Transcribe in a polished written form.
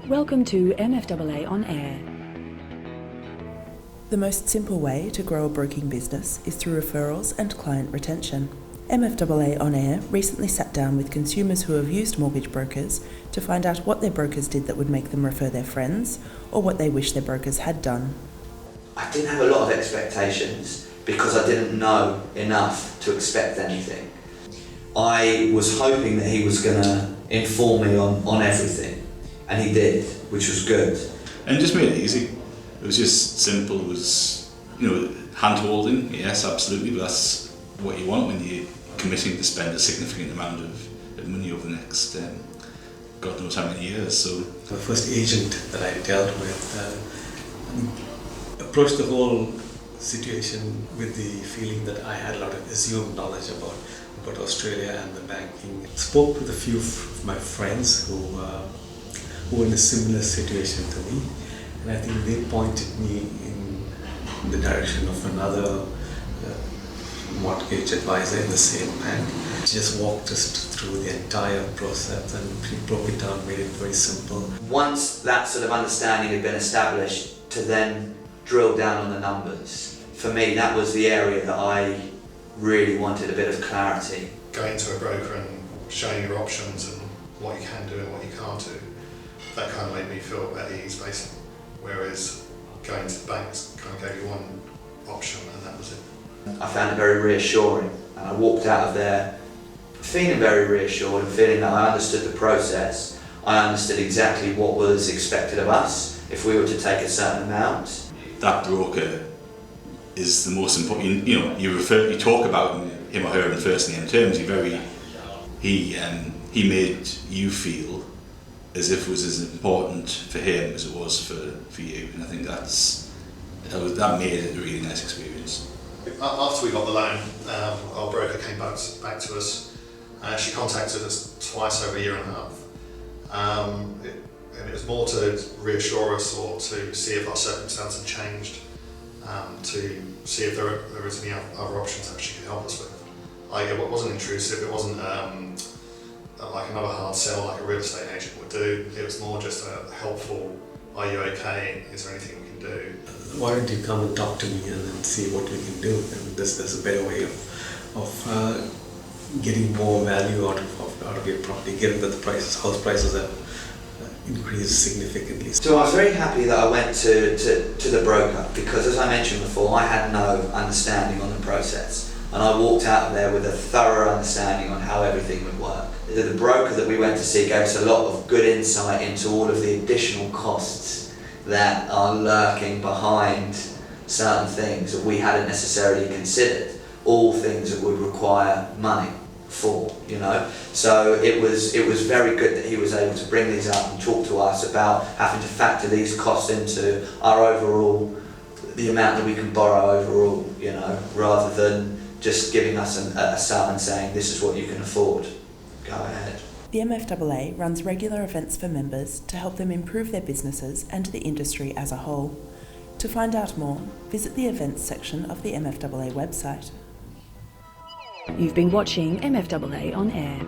Welcome to MFAA On Air. The most simple way to grow a broking business is through referrals and client retention. MFAA On Air recently sat down with consumers who have used mortgage brokers to find out what their brokers did that would make them refer their friends, or what they wish their brokers had done. I didn't have a lot of expectations because I didn't know enough to expect anything. I was hoping that he was going to inform me on everything, and he did, which was good. And just made it easy. It was just simple. It was, hand holding. Yes, absolutely. But that's what you want when you're committing to spend a significant amount of money over the next God knows how many years. So the first agent that I dealt with approached the whole situation with the feeling that I had a lot of assumed knowledge about Australia and the banking. Spoke with a few of my friends who were in a similar situation to me, and I think they pointed me in the direction of another mortgage advisor in the same bank. Just walked us through the entire process and he broke it down, made it very simple. Once that sort of understanding had been established, to then drill down on the numbers. For me, that was the area that I really wanted a bit of clarity. Going to a broker and showing your options and what you can do and what you can't do, that kind of made me feel at ease basically. Whereas going to the banks kind of gave you one option and that was it. I found it very reassuring, and I walked out of there feeling very reassured and feeling that I understood the process. I understood exactly what was expected of us if we were to take a certain amount. that broker is the most important. You talk about him or her in first name terms. He made you feel as if it was as important for him as it was for you, and I think that made it a really nice experience. After we got the loan, our broker came back to us. She contacted us twice over a year and a half. And it was more to reassure us or to see if our circumstance had changed, to see if there was any other options that she could help us with. It wasn't intrusive, it wasn't like another hard sell like a real estate agent would do. It was more just a helpful, are you okay, is there anything we can do? Why don't you come and talk to me and then see what we can do? And there's a better way of getting more value out of your property, given that the house prices have increased significantly. So I was very happy that I went to the broker, because as I mentioned before, I had no understanding on the process. And I walked out of there with a thorough understanding on how everything would work. The broker that we went to see gave us a lot of good insight into all of the additional costs that are lurking behind certain things that we hadn't necessarily considered. All things that would require money for, So it was very good that he was able to bring these up and talk to us about having to factor these costs into our overall, the amount that we can borrow overall, rather than just giving us a sum and saying this is what you can afford. Go ahead. The MFAA runs regular events for members to help them improve their businesses and the industry as a whole. To find out more, visit the events section of the MFAA website. You've been watching MFAA On Air.